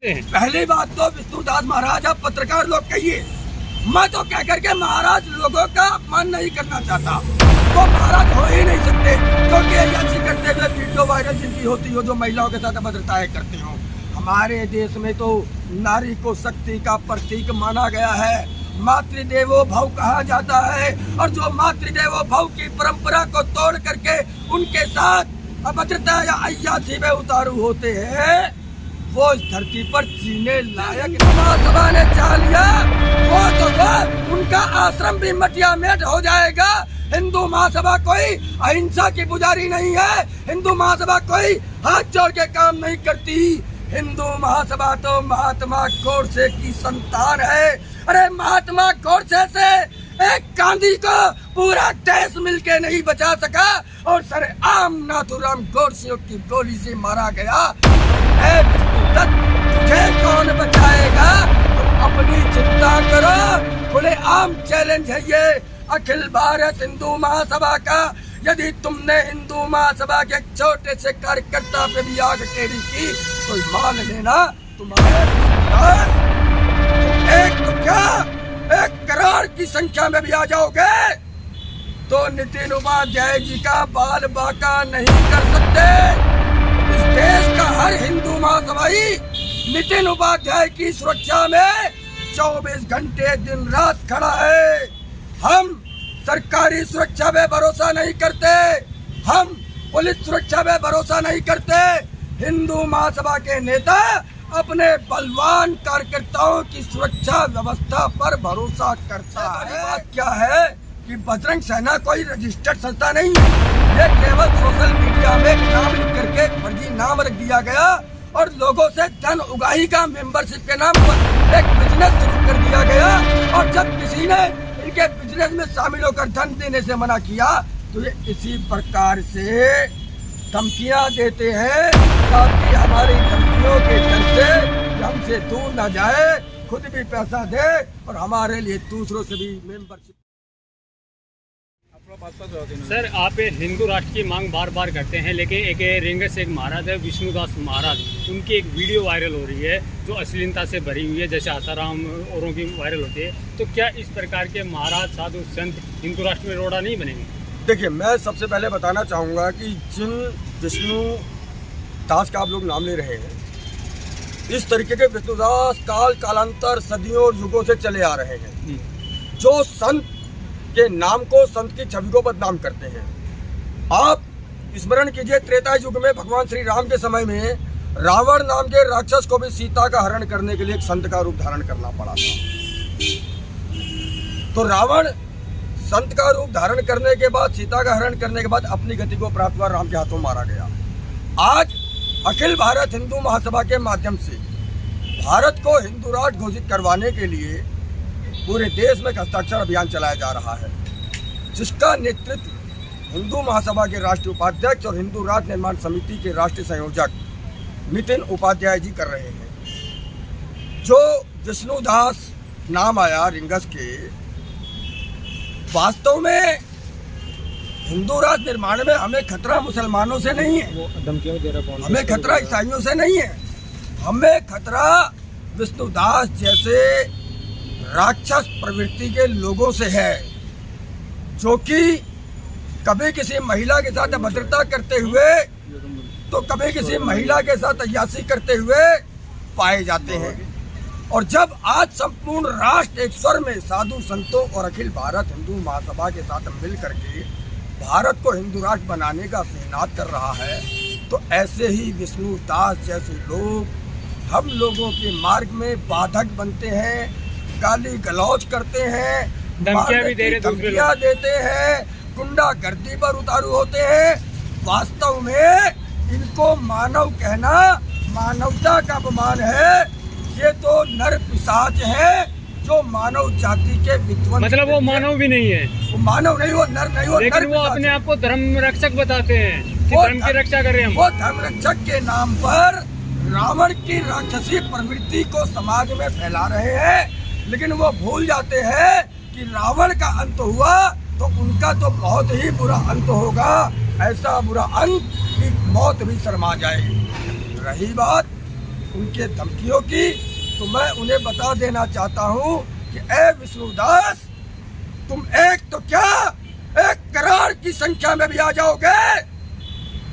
पहली बात तो विष्णुदास महाराज, आप पत्रकार लोग कहिए, मैं तो कह करके महाराज लोगों का अपमान नहीं करना चाहता, वो महाराज हो ही नहीं सकते, क्योंकि ऐसी करते हुए वीडियो वायरल जिनकी होती हो, जो महिलाओं के साथ अभद्रताएं करते हो। हमारे देश में तो नारी को शक्ति का प्रतीक माना गया है, मातृदेवो भव कहा जाता है, और जो मातृदेवो भव की परंपरा को तोड़ करके उनके साथ अभद्रता या अय्याशी में उतारू होते हैं, वो इस धरती पर जीने लायक। महासभा ने चाह लिया वो उनका आश्रम भी मटिया मेट हो जाएगा। हिंदू महासभा कोई अहिंसा की पुजारी नहीं है, हिंदू महासभा कोई हाथ जोड़ के काम नहीं करती। हिंदू महासभा तो महात्मा गोडसे की संतान है। अरे महात्मा गोडसे से एक गांधी को पूरा देश मिलके नहीं बचा सका, और सरेआम नाथूराम गोडसे की गोली से मारा गया। तुझे कौन बचाएगा? तुम अपनी चिंता करो। खुले आम चैलेंज है ये अखिल भारत हिंदू महासभा का। यदि तुमने हिंदू महासभा के छोटे से कार्यकर्ता पे भी आग टेढ़ी की तो मान लेना तुम्हारे एक तो क्या 1 करोड़ की संख्या में भी आ जाओगे तो नितिन उपाध्याय जी का बाल बाका नहीं कर सकते। इस देश का हर हिंदू महासभाई नितिन उपाध्याय की सुरक्षा में 24 घंटे दिन रात खड़ा है। हम सरकारी सुरक्षा में भरोसा नहीं करते, हम पुलिस सुरक्षा में भरोसा नहीं करते। हिंदू महासभा के नेता अपने बलवान कार्यकर्ताओं की सुरक्षा व्यवस्था पर भरोसा करता है। बात क्या है कि बजरंग सेना कोई रजिस्टर्ड संस्था नहीं है, ये केवल सोशल मीडिया में एक नाम लिख करके फर्जी नाम रख दिया गया और लोगों से धन उगाही का मेंबरशिप के नाम पर एक बिजनेस शुरू कर दिया गया। और जब किसी ने इनके बिजनेस में शामिल होकर धन देने से मना किया तो ये इसी प्रकार से धमकियां देते हैं ताकि हमारी धमकियों के डर से हमसे दूर न जाए, खुद भी पैसा दे और हमारे लिए दूसरों से भी मेंबरशिप। सर, आप हिंदू राष्ट्र की मांग बार बार करते हैं, लेकिन एक रिंगर से एक महाराज है विष्णुदास महाराज, उनकी एक वीडियो वायरल हो रही है जो अश्लीलता से भरी हुई है, जैसे आसाराम औरों की वायरल होती है। तो क्या इस प्रकार के महाराज साधु संत हिंदू राष्ट्र में रोड़ा नहीं बनेंगे? देखिए, मैं सबसे पहले बताना चाहूँगा कि जिन विष्णु दास का आप लोग नाम ले रहे हैं, इस तरीके के विष्णुदास कालांतर सदियों और युगों से चले आ रहे हैं, जो संत के नाम को, संत की छवि को बदनाम करते हैं। आप स्मरण कीजिए, त्रेता युग में भगवान श्री राम के समय में रावण नाम के राक्षस को भी सीता का हरण करने के लिए एक संत का रूप धारण करना पड़ा था। तो रावण संत का रूप धारण करने के बाद, सीता का हरण करने के बाद अपनी गति को प्राप्त हुआ, राम के हाथों मारा गया। आज अखिल भारत हिंदू महासभा के माध्यम से भारत को हिंदू राष्ट्र घोषित करवाने के लिए पूरे देश में हस्ताक्षर अभियान चलाया जा रहा है, जिसका नेतृत्व हिंदू महासभा के राष्ट्रीय उपाध्यक्ष और हिंदू राष्ट्र निर्माण समिति के राष्ट्रीय संयोजक नितिन उपाध्याय जी कर रहे हैं। जो विष्णुदास नाम आया रिंगस के, वास्तव में हिंदू राष्ट्र निर्माण में हमें खतरा मुसलमानों से नहीं है, हमें खतरा ईसाइयों से नहीं है, हमें खतरा विष्णुदास जैसे राक्षस प्रवृत्ति के लोगों से है, जो कि कभी किसी महिला के साथ अभद्रता करते हुए तो कभी किसी महिला के साथ अय्याशी करते हुए पाए जाते हैं। और जब आज संपूर्ण राष्ट्र एक स्वर में साधु संतों और अखिल भारत हिंदू महासभा के साथ मिल करके भारत को हिंदू राष्ट्र बनाने का सिहनाद कर रहा है, तो ऐसे ही विष्णुदास जैसे लोग हम लोगों के मार्ग में बाधक बनते हैं, गाली गलौज करते हैं, धमकियां देते हैं, गुंडागर्दी पर उतारू होते हैं। वास्तव में इनको मानव कहना मानवता का अपमान है। ये तो नर पिशाच है जो मानव जाति के विध्वंस। मतलब वो मानव भी नहीं है, वो मानव नहीं, वो नर नहीं, वो लेकिन वो अपने आप को धर्म रक्षक बताते हैं कि धर्म की रक्षा कर रहे हैं। वो धर्म रक्षक के नाम पर रावण की राक्षसी प्रवृत्ति को समाज में फैला रहे हैं, लेकिन वो भूल जाते हैं कि रावण का अंत हुआ तो उनका तो बहुत ही बुरा अंत होगा, ऐसा बुरा अंत कि मौत भी शर्मा जाएगी। रही बात उनके धमकियों की, तो मैं उन्हें बता देना चाहता हूँ कि ए विष्णुदास, तुम एक तो क्या 1 करोड़ की संख्या में भी आ जाओगे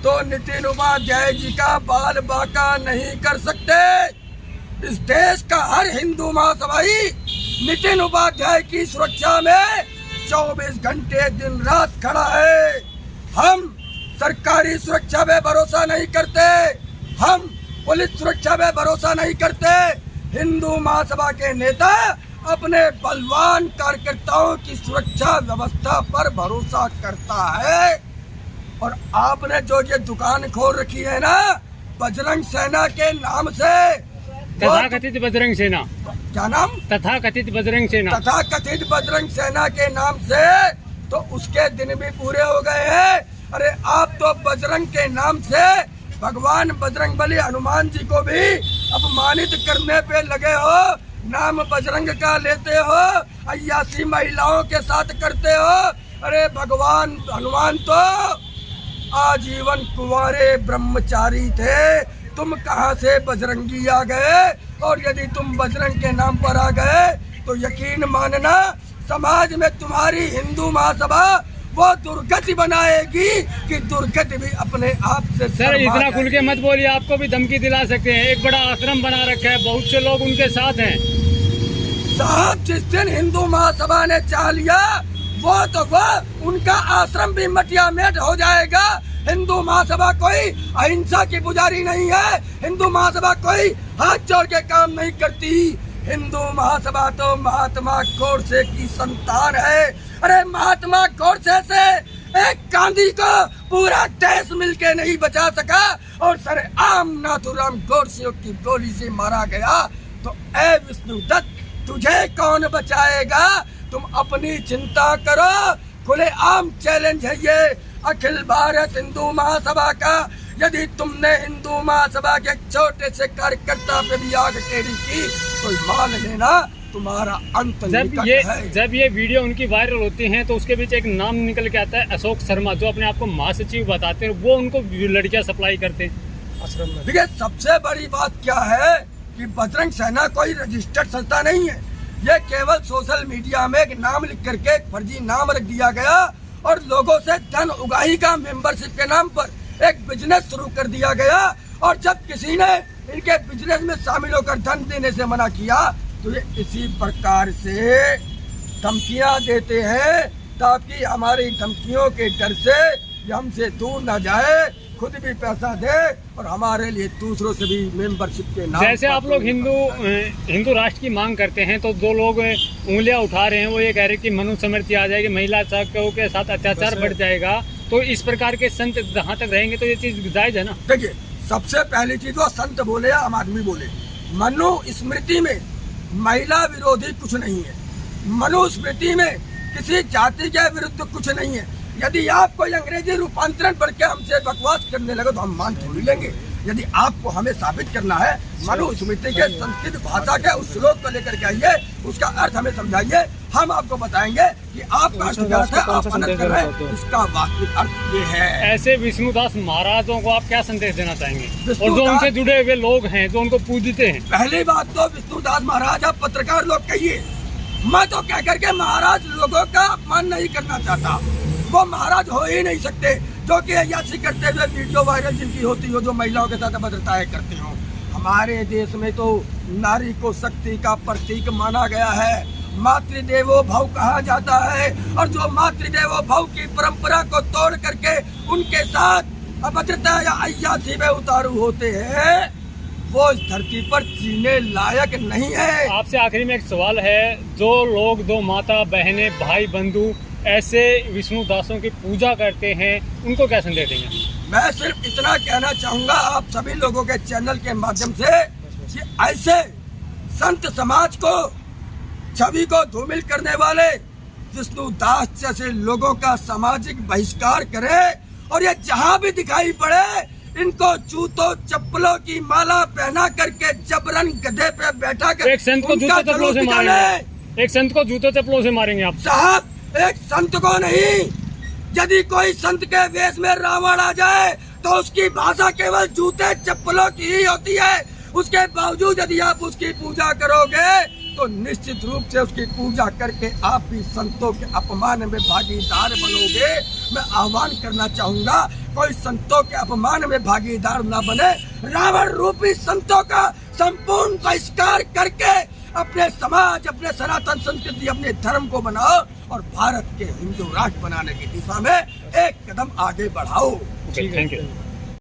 तो नितिन उपाध्याय जी का बाल बाका नहीं कर सकते। इस देश का हर हिंदू महासभाई नितिन उपाध्याय की सुरक्षा में 24 घंटे दिन रात खड़ा है। हम सरकारी सुरक्षा में भरोसा नहीं करते, हम पुलिस सुरक्षा में भरोसा नहीं करते। हिंदू महासभा के नेता अपने बलवान कार्यकर्ताओं की सुरक्षा व्यवस्था पर भरोसा करता है। और आपने जो ये दुकान खोल रखी है ना बजरंग सेना के नाम से, तथाकथित बजरंग सेना, क्या नाम? तथाकथित बजरंग सेना, तथाकथित बजरंग सेना के नाम से, तो उसके दिन भी पूरे हो गए हैं। अरे आप तो बजरंग के नाम से भगवान बजरंगबली हनुमान जी को भी अपमानित करने पे लगे हो। नाम बजरंग का लेते हो, अय्यासी महिलाओं के साथ करते हो। अरे भगवान हनुमान तो आजीवन कुंवारे ब्रह्मचारी थे, तुम कहां से बजरंगी आ गए? और यदि तुम बजरंग के नाम पर आ गए तो यकीन मानना समाज में तुम्हारी हिंदू महासभा वो दुर्गति बनाएगी कि दुर्गति भी अपने आप से। सर इतना खुल के मत बोलिए, आपको भी धमकी दिला सकते हैं। एक बड़ा आश्रम बना रखा है, बहुत से लोग उनके साथ हैं। साहब जिस दिन हिंदू महासभा ने चाह लिया वो उनका आश्रम भी मटिया मेट हो जाएगा। हिंदू महासभा कोई अहिंसा की पुजारी नहीं है, हिंदू महासभा कोई हाथ जोड़ के काम नहीं करती। हिंदू महासभा तो महात्मा गोडसे की संतान है। अरे महात्मा गोडसे से एक गांधी को पूरा देश मिलके नहीं बचा सका और सरेआम नाथूराम गोडसे की गोली से मारा गया। तो ए विष्णुदत्त, तुझे कौन बचाएगा? तुम अपनी चिंता करो। खुले आम चैलेंज है ये अखिल भारत हिंदू महासभा का। यदि तुमने हिंदू महासभा के छोटे से कार्यकर्ता पे भी आग टेढ़ी की तो मान लेना तुम्हारा अंत निकट है। जब ये वीडियो उनकी वायरल होती है तो उसके बीच एक नाम निकल के आता है, अशोक शर्मा, जो अपने आप को महासचिव बताते हैं, वो उनको लड़कियां सप्लाई करते हैं। देखिए सबसे बड़ी बात क्या है कि बजरंग सेना कोई रजिस्टर्ड संस्था नहीं है। ये केवल सोशल मीडिया में एक नाम लिख करके एक फर्जी नाम रख दिया गया और लोगों से धन उगाही का मेंबरशिप के नाम पर एक बिजनेस शुरू कर दिया गया। और जब किसी ने इनके बिजनेस में शामिल होकर धन देने से मना किया तो ये इसी प्रकार से धमकियां देते हैं ताकि हमारी धमकियों के डर से ये हमसे दूर ना जाए, खुद भी पैसा दे और हमारे लिए दूसरों से भी मेंबरशिप के नाम। जैसे आप लोग हिंदू राष्ट्र की मांग करते हैं तो दो लोग उंगलियां उठा रहे हैं, वो ये कह रहे हैं कि मनुस्मृति आ जाएगी, महिला के साथ अत्याचार बढ़ जाएगा। तो इस प्रकार के संत जहाँ तक रहेंगे तो ये चीज जायज है ना? देखिए सबसे पहली चीज वो संत बोले या आम आदमी बोले, मनुस्मृति में महिला विरोधी कुछ नहीं है। मनुस्मृति में किसी जाति के विरुद्ध कुछ नहीं है। यदि आप कोई अंग्रेजी रूपांतरण पढ़ के हमसे बकवास करने लगे तो हम मान थोड़ी लेंगे। यदि आपको हमें साबित करना है मनुस्मृति के संस्कृत भाषा के उस श्लोक को लेकर के आइए, उसका अर्थ हमें समझाइए, हम आपको बताएंगे कि आप राष्ट्रघात है, आप अनंत कर रहे हैं, इसका वास्तविक अर्थ ये है। ऐसे विष्णुदास महाराजों को आप क्या संदेश देना चाहेंगे और जो उनसे जुड़े हुए लोग हैं जो उनको पूजते हैं? पहली बात तो विष्णुदास महाराज आप पत्रकार लोग कहिए, मैं तो कह करके महाराज लोगों का अपमान नहीं करना चाहता। वो महाराज हो ही नहीं सकते जो कि अय्यासी करते हुए वीडियो वायरल जिनकी होती हो, जो महिलाओं के साथ अभद्रताएं करते हो। हमारे देश में तो नारी को शक्ति का प्रतीक माना गया है। मातृदेवो भव कहा जाता है और जो मातृदेवो भव की परंपरा को तोड़ करके उनके साथ अभद्रता या अय्यासी में उतारू होते हैं वो इस धरती पर जीने लायक नहीं है। आपसे आखिरी में एक सवाल है, जो लोग दो माता बहनें भाई बंधु ऐसे विष्णुदासों की पूजा करते हैं उनको क्या संदेश देंगे? मैं सिर्फ इतना कहना चाहूंगा आप सभी लोगों के चैनल के माध्यम से कि ऐसे संत समाज को छवि को धूमिल करने वाले विष्णुदास जैसे लोगों का सामाजिक बहिष्कार करें और ये जहां भी दिखाई पड़े इनको जूतों चप्पलों की माला पहना करके जबरन गधे पे बैठा कर एक संत को जूतों चप्पलों से मारेंगे। एक संत को जूतों चप्पलों से मारेंगे आप? साहब एक संत को नहीं, यदि कोई संत के वेश में रावण आ जाए तो उसकी भाषा केवल जूते चप्पलों की ही होती है। उसके बावजूद यदि आप उसकी पूजा करोगे तो निश्चित रूप से उसकी पूजा करके आप भी संतों के अपमान में भागीदार बनोगे। मैं आह्वान करना चाहूंगा, कोई संतों के अपमान में भागीदार ना बने। रावण रूपी संतों का संपूर्ण बहिष्कार करके अपने समाज, अपने सनातन संस्कृति, अपने धर्म को बनाओ और भारत के हिंदू राष्ट्र बनाने की दिशा में एक कदम आगे बढ़ाओ। Thank you.